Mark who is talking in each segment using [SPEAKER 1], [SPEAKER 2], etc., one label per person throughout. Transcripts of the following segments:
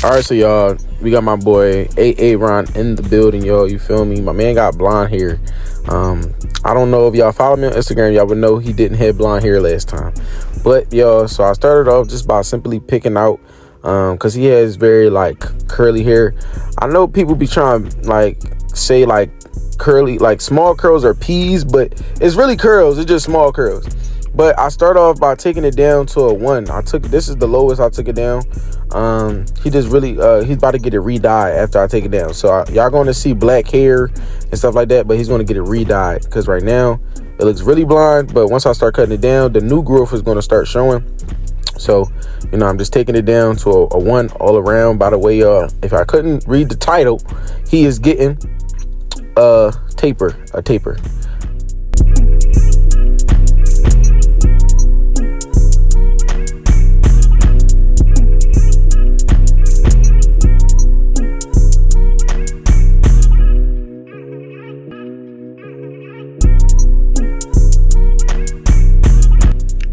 [SPEAKER 1] All right, so y'all, we got my boy Ron in the building, y'all. You feel me? My man got blonde hair. I don't know if y'all follow me on Instagram, y'all would know he didn't have blonde hair last time. But y'all, so I started off just by simply picking out, cause he has very like curly hair. I know people be trying like say like curly, like small curls are P's, but it's really curls. It's just small curls. But I start off by taking it down to a 1. This is the lowest I took it down. He just really he's about to get it re-dyed after I take it down. So y'all going to see black hair and stuff like that, but he's going to get it re-dyed because right now it looks really blonde. But once I start cutting it down, the new growth is going to start showing. So, you know, I'm just taking it down to a 1 all around. By the way, if I couldn't read the title, he is getting a taper.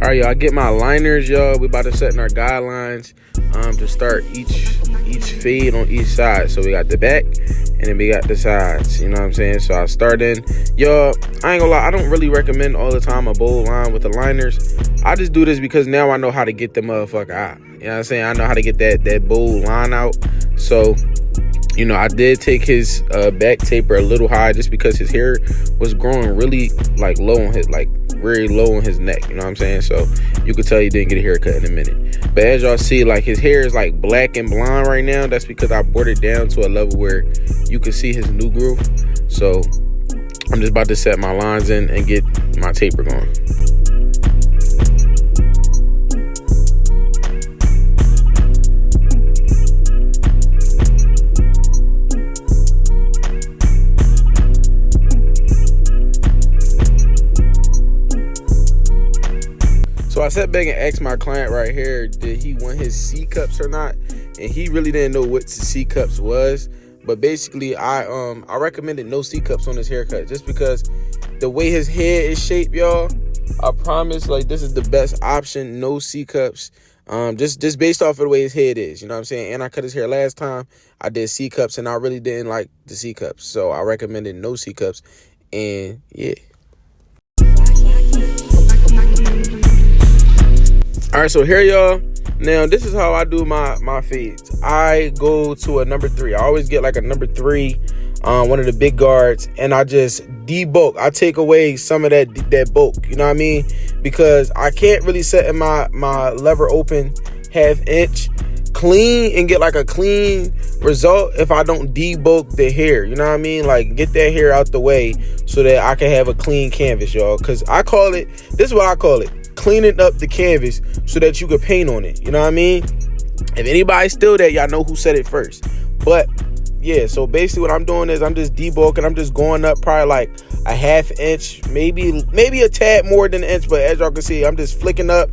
[SPEAKER 1] All right, y'all, I get my liners, y'all. We about to set in our guidelines to start each fade on each side. So we got the back and then we got the sides, you know what I'm saying? So I start in, y'all, I ain't gonna lie, I don't really recommend all the time a bold line with the liners. I just do this because now I know how to get the motherfucker out. You know what I'm saying? I know how to get that bold line out. So, you know, I did take his back taper a little high just because his hair was growing really like low on his, like very low on his neck, you know what I'm saying? So you could tell he didn't get a haircut in a minute. But as y'all see, like his hair is like black and blonde right now. That's because I brought it down to a level where you can see his new growth. So I'm just about to set my lines in and get my taper going. So I sat back and asked my client right here, did he want his C cups or not? And he really didn't know what C cups was. But basically, I recommended no C cups on his haircut just because the way his head is shaped, y'all. I promise, like this is the best option. No C cups. Just based off of the way his head is, you know what I'm saying? And I cut his hair last time. I did C cups, and I really didn't like the C cups, so I recommended no C cups. And yeah. All right, so here y'all. Now this is how I do my fades. I go to a number 3. I always get like a number 3, one of the big guards, and I just debulk. I take away some of that bulk. You know what I mean? Because I can't really set in my lever open 1/2 inch clean and get like a clean result if I don't debulk the hair. You know what I mean? Like get that hair out the way so that I can have a clean canvas, y'all. Because I call it. This is what I call it. Cleaning up the canvas so that you could paint on it. You know what I mean? If anybody steal that, y'all know who said it first. But yeah, so basically what I'm doing is I'm just debulking. I'm just going up probably like a 1/2 inch, maybe a tad more than an inch. But as y'all can see, I'm just flicking up,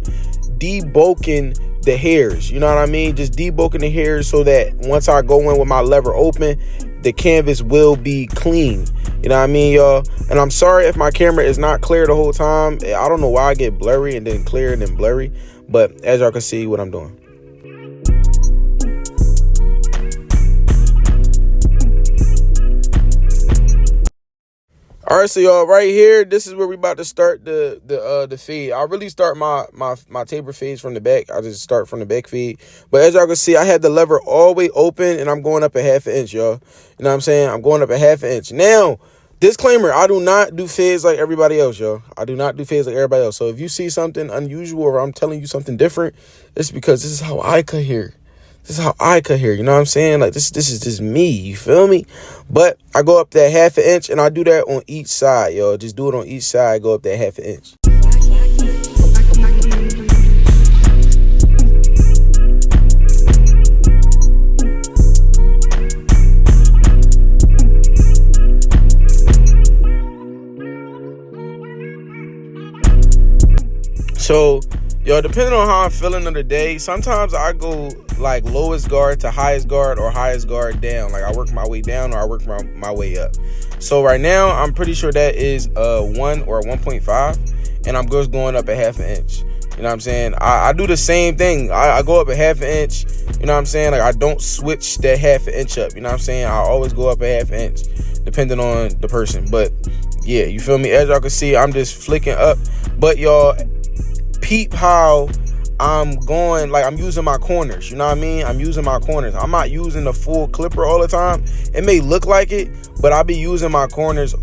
[SPEAKER 1] debulking the hairs. You know what I mean? Just debulking the hairs so that once I go in with my lever open, the canvas will be clean. You know what I mean, y'all? And I'm sorry if my camera is not clear the whole time. I don't know why I get blurry and then clear and then blurry. But as y'all can see what I'm doing. All right, so y'all, right here, this is where we about to start the fade. I really start my taper fades from the back. I just start from the back fade. But as y'all can see, I had the lever all the way open, and I'm going up a 1/2 inch, y'all. You know what I'm saying? I'm going up a 1/2 inch. Now, disclaimer, I do not do fades like everybody else, y'all. I do not do fades like everybody else. So if you see something unusual or I'm telling you something different, it's because this is how I cut hair. This is how I cut hair, you know what I'm saying? Like, this is just me, you feel me? But I go up that 1/2 inch, and I do that on each side, yo. Just do it on each side, go up that 1/2 inch. So, yo, depending on how I'm feeling of the day, sometimes I go like lowest guard to highest guard or highest guard down. Like I work my way down or I work my way up. So right now, I'm pretty sure that is a 1 or a 1.5, and I'm just going up a 1/2 inch. You know what I'm saying? I do the same thing. I go up a half an inch. You know what I'm saying? Like, I don't switch that half an inch up. You know what I'm saying? I always go up a half an inch, depending on the person. But yeah, you feel me? As y'all can see, I'm just flicking up. But y'all, peep how I'm going, like, I'm using my corners. You know what I mean? I'm using my corners. I'm not using the full clipper all the time. It may look like it, but I'll be using my corners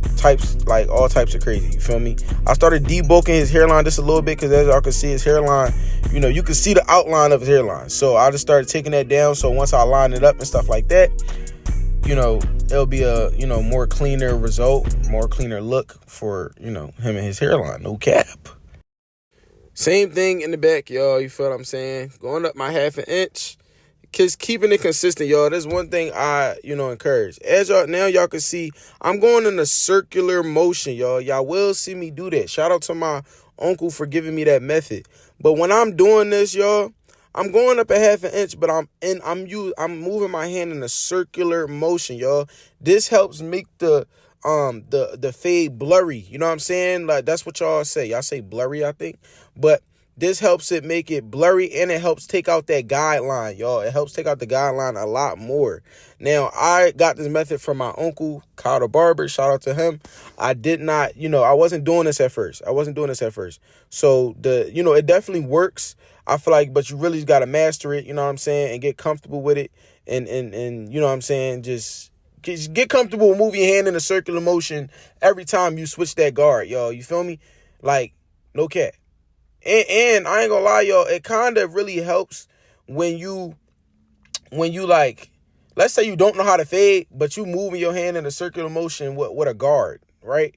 [SPEAKER 1] like all types of crazy. You feel me? I started debulking his hairline just a little bit, because as y'all can see, his hairline, you know, you can see the outline of his hairline. So I just started taking that down. So once I line it up and stuff like that, you know, it'll be a, you know, more cleaner result, more cleaner look for, you know, him and his hairline. No cap. Same thing in the back, y'all. You feel what I'm saying? Going up my half an inch. Just keeping it consistent, y'all. That's one thing I, you know, encourage. As y'all can see, I'm going in a circular motion, y'all. Y'all will see me do that. Shout out to my uncle for giving me that method. But when I'm doing this, y'all, I'm going up a half an inch, but I'm moving my hand in a circular motion, y'all. This helps make the fade blurry. You know what I'm saying? Like, that's what y'all say. Y'all say blurry, I think. But this helps it make it blurry, and it helps take out that guideline, y'all. It helps take out the guideline a lot more. Now, I got this method from my uncle, Kyle the Barber. Shout out to him. I did not, you know, I wasn't doing this at first. So, you know, it definitely works, I feel like, but you really got to master it, you know what I'm saying, and get comfortable with it. And you know what I'm saying, just get comfortable with moving your hand in a circular motion every time you switch that guard, y'all. You feel me? Like, no cap. And I ain't gonna lie, y'all, it kind of really helps when you like, let's say you don't know how to fade, but you moving your hand in a circular motion with a guard, right?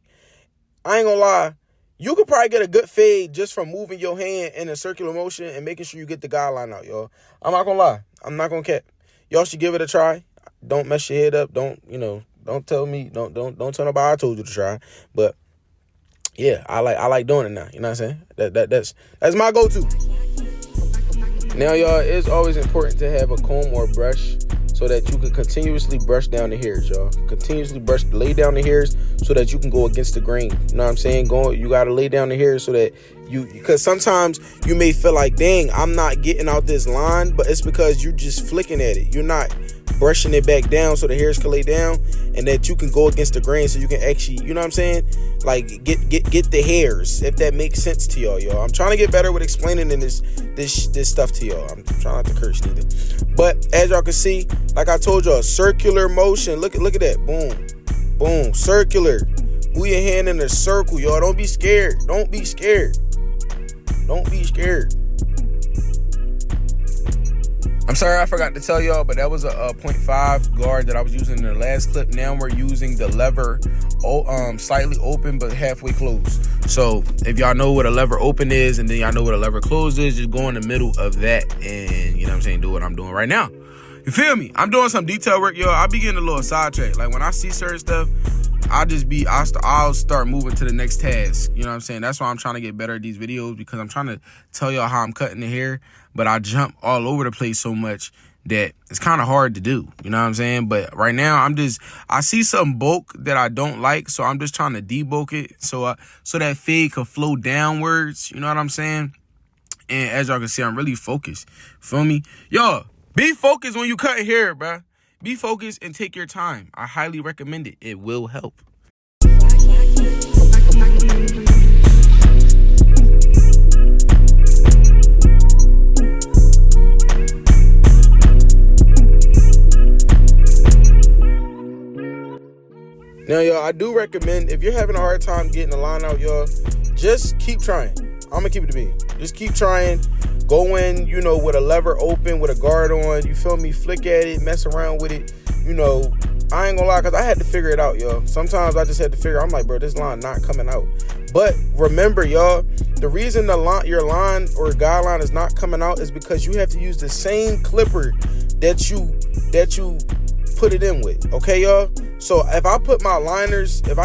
[SPEAKER 1] I ain't gonna lie, you could probably get a good fade just from moving your hand in a circular motion and making sure you get the guideline out, y'all. I'm not gonna lie. I'm not gonna cap. Y'all should give it a try. Don't mess your head up. Don't tell me, don't tell nobody I told you to try. But yeah, I like doing it now. You know what I'm saying? That's my go-to. Now, y'all, it's always important to have a comb or brush so that you can continuously brush down the hairs, y'all. Lay down the hairs so that you can go against the grain. You know what I'm saying? You got to lay down the hairs so that because sometimes you may feel like, dang, I'm not getting out this line, but it's because you're just flicking at it. You're not brushing it back down so the hairs can lay down, and that you can go against the grain so you can actually, you know what I'm saying, like get the hairs, if that makes sense to y'all. I'm trying to get better with explaining this stuff to y'all. I'm trying not to curse neither. But as y'all can see, like I told y'all, circular motion. Look at that. Boom. Boom. Circular. Move your hand in a circle, y'all. Don't be scared. Don't be scared. I'm sorry I forgot to tell y'all, but that was a 0.5 guard that I was using in the last clip. Now we're using the lever slightly open but halfway closed. So if y'all know what a lever open is and then y'all know what a lever closed is, just go in the middle of that and, you know what I'm saying, do what I'm doing right now. You feel me? I'm doing some detail work, y'all. I be getting a little sidetracked. Like, when I see certain stuff, I'll start moving to the next task. You know what I'm saying? That's why I'm trying to get better at these videos, because I'm trying to tell y'all how I'm cutting the hair, but I jump all over the place so much that it's kind of hard to do. You know what I'm saying? But right now, I see some bulk that I don't like, so I'm just trying to debulk it so that fade could flow downwards. You know what I'm saying? And as y'all can see, I'm really focused. Feel me? Y'all, be focused when you cutting hair, bruh. Be focused and take your time. I highly recommend it. It will help. Now, y'all, I do recommend, if you're having a hard time getting the line out, y'all, just keep trying. I'm going to keep it to me. Just keep trying. Go in, you know, with a lever open, with a guard on. You feel me? Flick at it, mess around with it. You know, I ain't gonna lie, because I had to figure it out, y'all. Sometimes I just had to figure, I'm like, bro, this line not coming out. But remember, y'all, the reason your line or guideline is not coming out is because you have to use the same clipper that you put it in with. Okay, y'all? So if I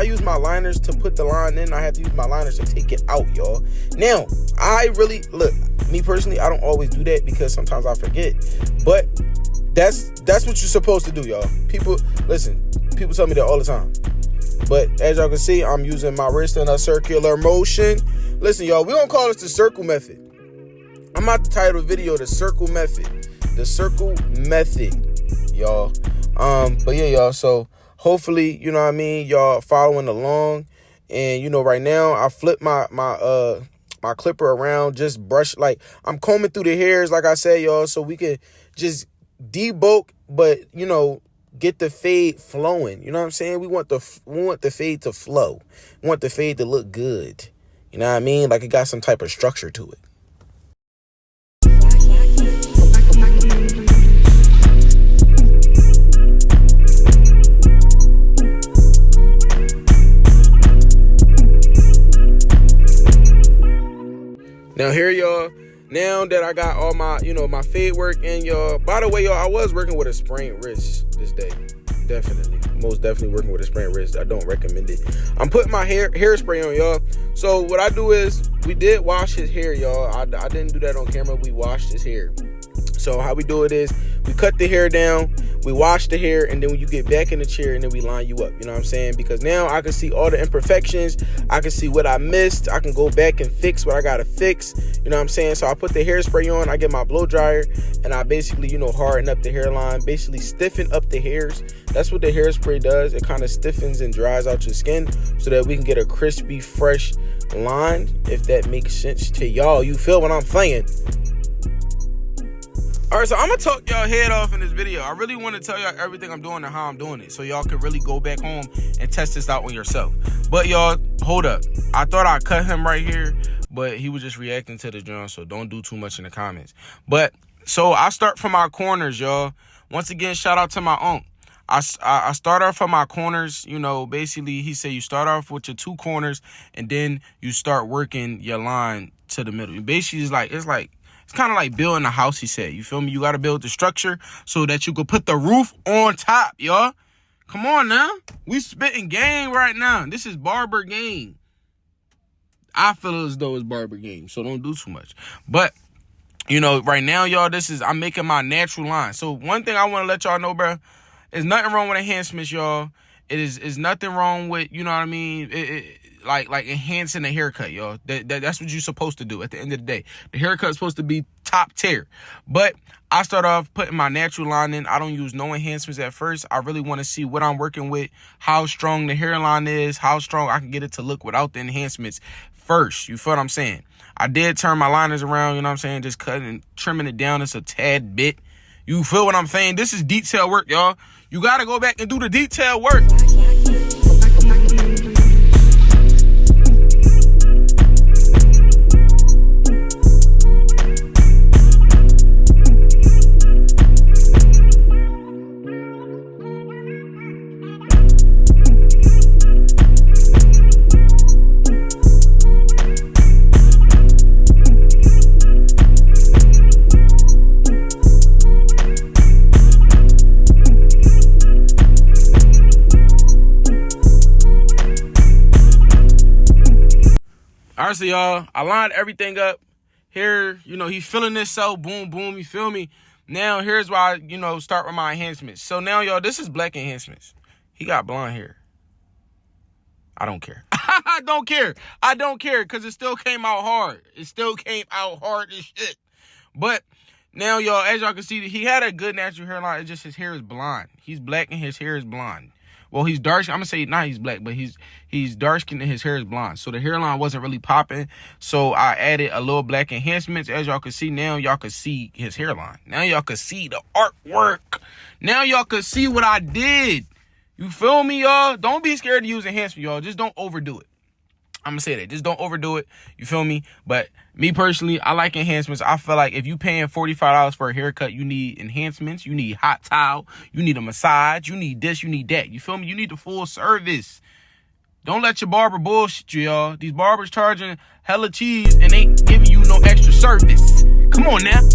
[SPEAKER 1] use my liners to put the line in, I have to use my liners to take it out, y'all. Now, me personally, I don't always do that because sometimes I forget. But that's what you're supposed to do, y'all. People tell me that all the time. But as y'all can see, I'm using my wrist in a circular motion. Listen, y'all, we don't call this the circle method. I'm about to title the video the circle method. The circle method, y'all. But yeah, y'all, so hopefully, you know what I mean, y'all following along. And you know, right now I flip my clipper around, just brush, like I'm combing through the hairs, like I said, y'all, so we can just debulk, but you know, get the fade flowing. You know what I'm saying? We want the fade to flow. We want the fade to look good. You know what I mean? Like it got some type of structure to it. Now here, y'all, now that I got all my, you know, my fade work in, y'all. By the way, y'all, I was working with a sprained wrist this day. Definitely. Most definitely working with a sprained wrist. I don't recommend it. I'm putting my hairspray on, y'all. So what I do is, we did wash his hair, y'all. I didn't do that on camera. We washed his hair. So how we do it is, we cut the hair down, we wash the hair, and then when you get back in the chair, and then we line you up. You know what I'm saying? Because now I can see all the imperfections. I can see what I missed. I can go back and fix what I gotta fix. You know what I'm saying? So I put the hairspray on, I get my blow dryer, and I basically, you know, harden up the hairline, basically stiffen up the hairs. That's what the hairspray does. It kind of stiffens and dries out your skin so that we can get a crispy, fresh line, if that makes sense to y'all. You feel what I'm saying? All right, so I'm going to talk y'all head off in this video. I really want to tell y'all everything I'm doing and how I'm doing it, so y'all can really go back home and test this out on yourself. But y'all, hold up. I thought I'd cut him right here, but he was just reacting to the joint, so don't do too much in the comments. But, so I start from my corners, y'all. Once again, shout out to my uncle. I start off from my corners, you know, basically he said you start off with your two corners and then you start working your line to the middle. Basically, it's kind of like building a house, he said. You feel me? You got to build the structure so that you could put the roof on top, y'all. Come on now. We spitting game right now. This is barber game. I feel as though it's barber game, so don't do too much. But, you know, right now, y'all, I'm making my natural line. So one thing I want to let y'all know, bro, there's nothing wrong with enhancements, y'all. Is nothing wrong with, you know what I mean, like enhancing a haircut, y'all. That's what you're supposed to do at the end of the day. The haircut's supposed to be top tier. But I start off putting my natural line in. I don't use no enhancements at first. I really want to see what I'm working with, how strong the hairline is, how strong I can get it to look without the enhancements first. You feel what I'm saying? I did turn my liners around, you know what I'm saying, just cutting and trimming it down just a tad bit. You feel what I'm saying? This is detail work, y'all. You got to go back and do the detail work. All right, so y'all, I lined everything up. Here, you know, he's feeling this, so boom, boom, you feel me? Now, here's why I, you know, start with my enhancements. So now, y'all, this is black enhancements. He got blonde hair. I don't care. I don't care. I don't care because it still came out hard. It still came out hard as shit. But now, y'all, as y'all can see, he had a good natural hairline. It's just his hair is blonde. He's black and his hair is blonde. Well, he's dark. I'm going to say not he's black, but he's dark-skinned and his hair is blonde. So the hairline wasn't really popping. So I added a little black enhancements. As y'all can see now, y'all can see his hairline. Now y'all can see the artwork. Now y'all can see what I did. You feel me, y'all? Don't be scared to use enhancement, y'all. Just don't overdo it. I'm going to say that. Just don't overdo it. You feel me? But me personally, I like enhancements. I feel like if you paying $45 for a haircut, you need enhancements. You need hot towel. You need a massage. You need this. You need that. You feel me? You need the full service. Don't let your barber bullshit you, y'all. These barbers charging hella cheese and ain't giving you no extra service. Come on now.